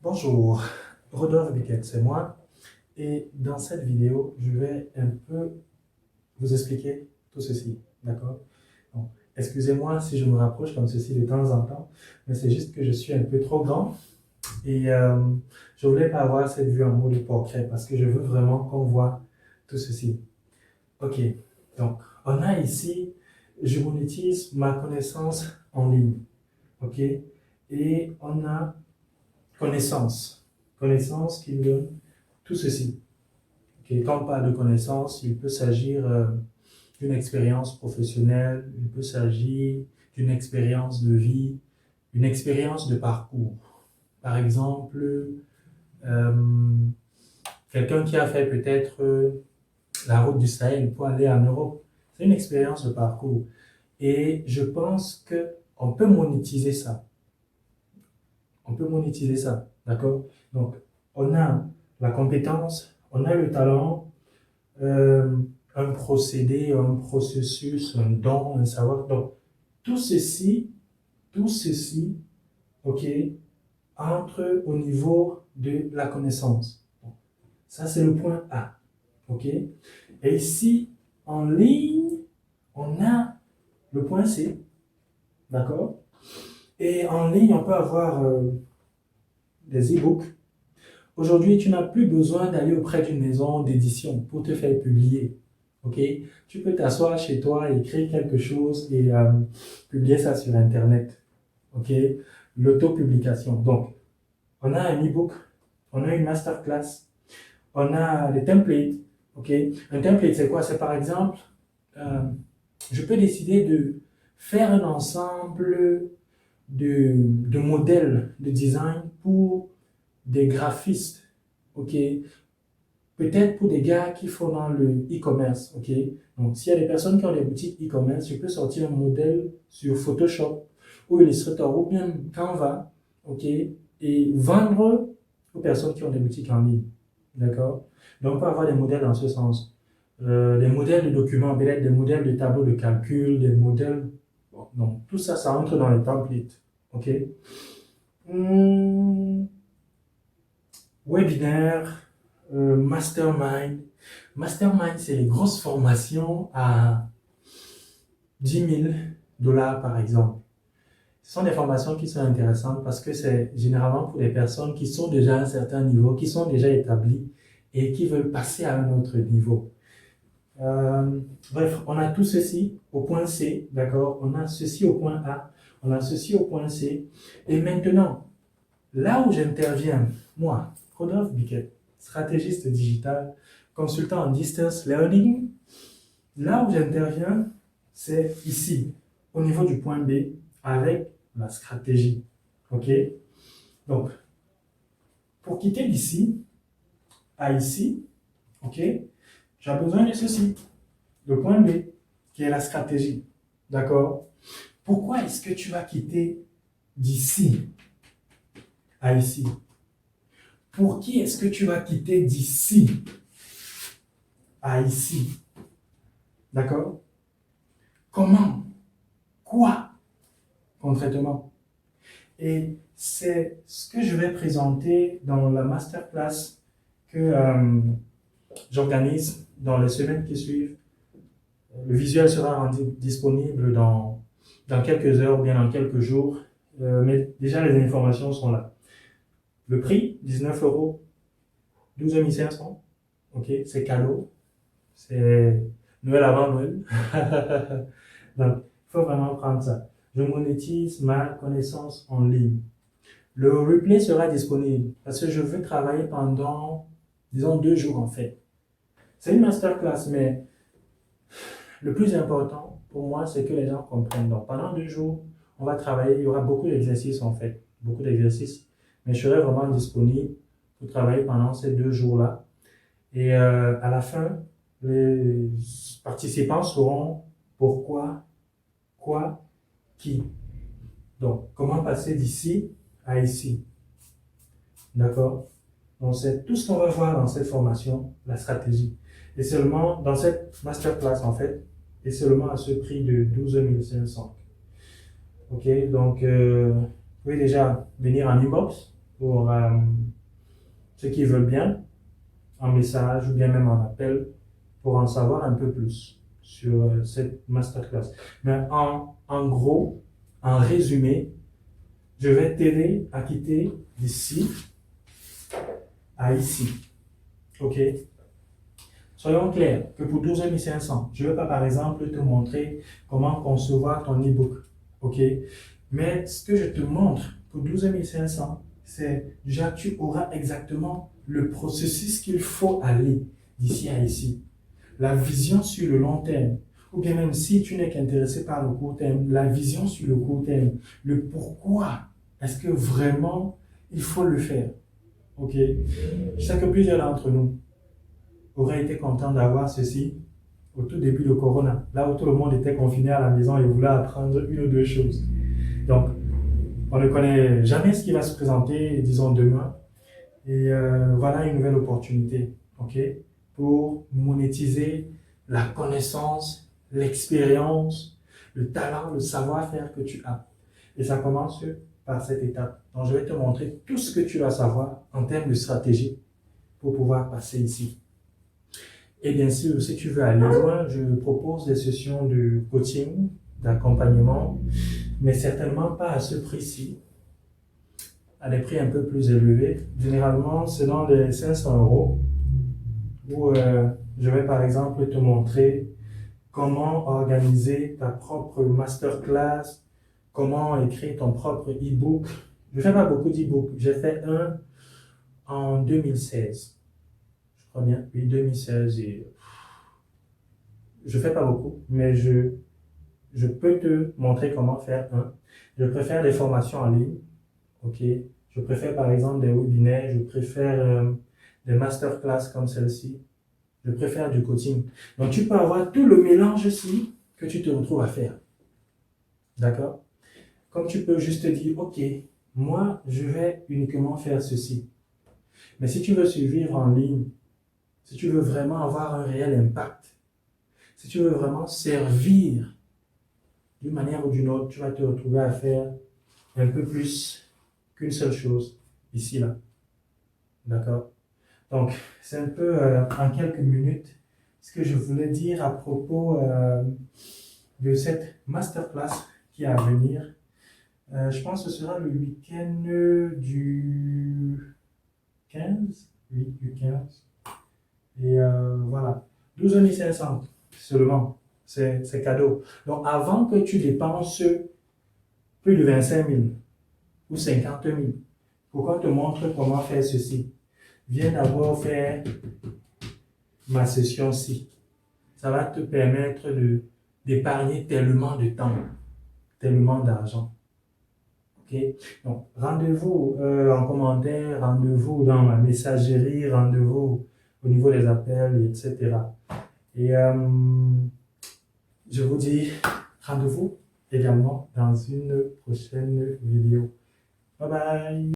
Bonjour, Rodolphe Biquet, c'est moi. Et dans cette vidéo, je vais un peu vous expliquer tout ceci, d'accord? Donc, excusez-moi si je me rapproche comme ceci de temps en temps, mais c'est juste que je suis un peu trop grand et je voulais pas avoir cette vue en mode portrait parce que je veux vraiment qu'on voit tout ceci. Ok, donc on a ici, je monétise ma connaissance en ligne, ok? Et on a connaissance qui me donne tout ceci. Okay. Quand on parle de connaissance, il peut s'agir d'une expérience professionnelle, il peut s'agir d'une expérience de vie, une expérience de parcours. Par exemple, euh, quelqu'un qui a fait peut-être la route du Sahel pour aller en Europe, c'est une expérience de parcours. Et je pense qu'on peut monétiser ça. On peut monétiser ça, d'accord? Donc, on a la compétence, on a le talent, euh, un procédé, un processus, un don, un savoir. Donc, tout ceci, tout ceci, ok, entre au niveau de la connaissance. Ça, c'est le point A, ok? Et ici, en ligne, on a le point C, d'accord? Et en ligne, on peut avoir des e-books. Aujourd'hui, tu n'as plus besoin d'aller auprès d'une maison d'édition pour te faire publier. Ok? Tu peux t'asseoir chez toi, écrire quelque chose et publier ça sur Internet. Ok? L'auto-publication. Donc, on a un e-book, on a une masterclass, on a des templates. Ok? Un template, c'est quoi? C'est par exemple, euh, je peux décider de faire un ensemble de modèles de design pour des graphistes, ok? Peut-être pour des gars qui font dans le e-commerce, ok? Donc, s'il y a des personnes qui ont des boutiques e-commerce, je peux sortir un modèle sur Photoshop ou Illustrator ou bien Canva, ok? Et vendre aux personnes qui ont des boutiques en ligne, d'accord? Donc, on peut avoir des modèles dans ce sens. Des modèles de documents, peut-être des modèles de tableaux de calcul, des modèles... Bon, donc, tout ça, ça entre dans les templates, ok? Hmm, webinaire, mastermind. Mastermind, c'est les grosses formations à 10 000 $ par exemple. Ce sont des formations qui sont intéressantes parce que c'est généralement pour des personnes qui sont déjà à un certain niveau, qui sont déjà établies et qui veulent passer à un autre niveau. Bref, on a tout ceci au point C, d'accord? On a ceci au point A, on a ceci au point C. Et maintenant, là où j'interviens, moi, Rodolphe Biquet, stratégiste digital, consultant en distance learning, là où j'interviens, c'est ici, au niveau du point B, avec la stratégie. OK? Donc, pour quitter d'ici à ici, OK, j'ai besoin de ceci, le point B, qui est la stratégie. D'accord? Pourquoi est-ce que tu vas quitter d'ici à ici? Pour qui est-ce que tu vas quitter d'ici à ici? D'accord? Comment? Quoi? Concrètement. Et c'est ce que je vais présenter dans la masterclass que j'organise dans les semaines qui suivent. Le visuel sera rendu disponible dans quelques heures ou bien dans quelques jours. Mais déjà, les informations sont là. Le prix, 19 €, 12 500. OK, c'est cadeau. C'est Noël avant Noël. Donc, il faut vraiment prendre ça. Je monétise ma connaissance en ligne. Le replay sera disponible parce que je veux travailler pendant, disons, 2 jours en fait. C'est une masterclass, mais le plus important pour moi, c'est que les gens comprennent. Donc, pendant 2 jours, on va travailler. Il y aura beaucoup d'exercices en fait. Beaucoup d'exercices. Mais je serai vraiment disponible pour travailler pendant ces 2 jours-là. Et à la fin, les participants sauront pourquoi, quoi, qui. Donc, comment passer d'ici à ici. D'accord? Donc, c'est tout ce qu'on va voir dans cette formation, la stratégie. Et seulement dans cette masterclass, en fait, et seulement à ce prix de 12 500. OK? Donc, vous pouvez déjà venir en inbox pour ceux qui veulent bien, en message ou bien même en appel, pour en savoir un peu plus sur cette masterclass. Mais en gros, en résumé, je vais t'aider à quitter d'ici à ici. OK? Soyons clairs que pour 12 500, je ne vais pas par exemple te montrer comment concevoir ton e-book. OK? Mais ce que je te montre pour 12 500, c'est déjà tu auras exactement le processus qu'il faut aller d'ici à ici. La vision sur le long terme. Ou bien même si tu n'es qu'intéressé par le court terme, la vision sur le court terme. Le pourquoi. Est-ce que vraiment il faut le faire? OK? Je sais que plusieurs d'entre nous auraient été contents d'avoir ceci au tout début de Corona, là où tout le monde était confiné à la maison et voulait apprendre une ou deux choses. Donc, on ne connaît jamais ce qui va se présenter, disons demain. Et voilà une nouvelle opportunité, ok, pour monétiser la connaissance, l'expérience, le talent, le savoir-faire que tu as. Et ça commence par cette étape. Donc, je vais te montrer tout ce que tu dois savoir en termes de stratégie pour pouvoir passer ici. Et bien sûr, si tu veux aller loin, je propose des sessions de coaching, d'accompagnement, mais certainement pas à ce prix-ci, à des prix un peu plus élevés. Généralement, c'est dans les 500 euros, où je vais par exemple te montrer comment organiser ta propre masterclass, comment écrire ton propre e-book. Je ne fais pas beaucoup d'e-books. J'ai fait un en 2016. Je crois bien, oui, 2016. Et je ne fais pas beaucoup, mais je peux te montrer comment faire un. Je préfère des formations en ligne. Ok. Je préfère par exemple des webinaires. Je préfère des masterclass comme celle-ci. Je préfère du coaching. Donc tu peux avoir tout le mélange ici que tu te retrouves à faire. D'accord? Comme tu peux juste te dire, ok, moi je vais uniquement faire ceci. Mais si tu veux suivre en ligne, si tu veux vraiment avoir un réel impact, si tu veux vraiment servir d'une manière ou d'une autre, tu vas te retrouver à faire un peu plus qu'une seule chose, ici, là. D'accord? Donc, c'est un peu en quelques minutes ce que je voulais dire à propos de cette masterclass qui est à venir. Je pense que ce sera le week-end du 15. Oui, du 15. Et voilà. 12 500 seulement. C'est cadeau. Donc, avant que tu dépenses plus de 25 000 ou 50 000 pour qu'on te montre comment faire ceci, viens d'abord faire ma session-ci. Ça va te permettre d'épargner tellement de temps, tellement d'argent. Ok? Donc, rendez-vous en commentaire, rendez-vous dans ma messagerie, rendez-vous au niveau des appels, etc. Et je vous dis rendez-vous également dans une prochaine vidéo. Bye bye!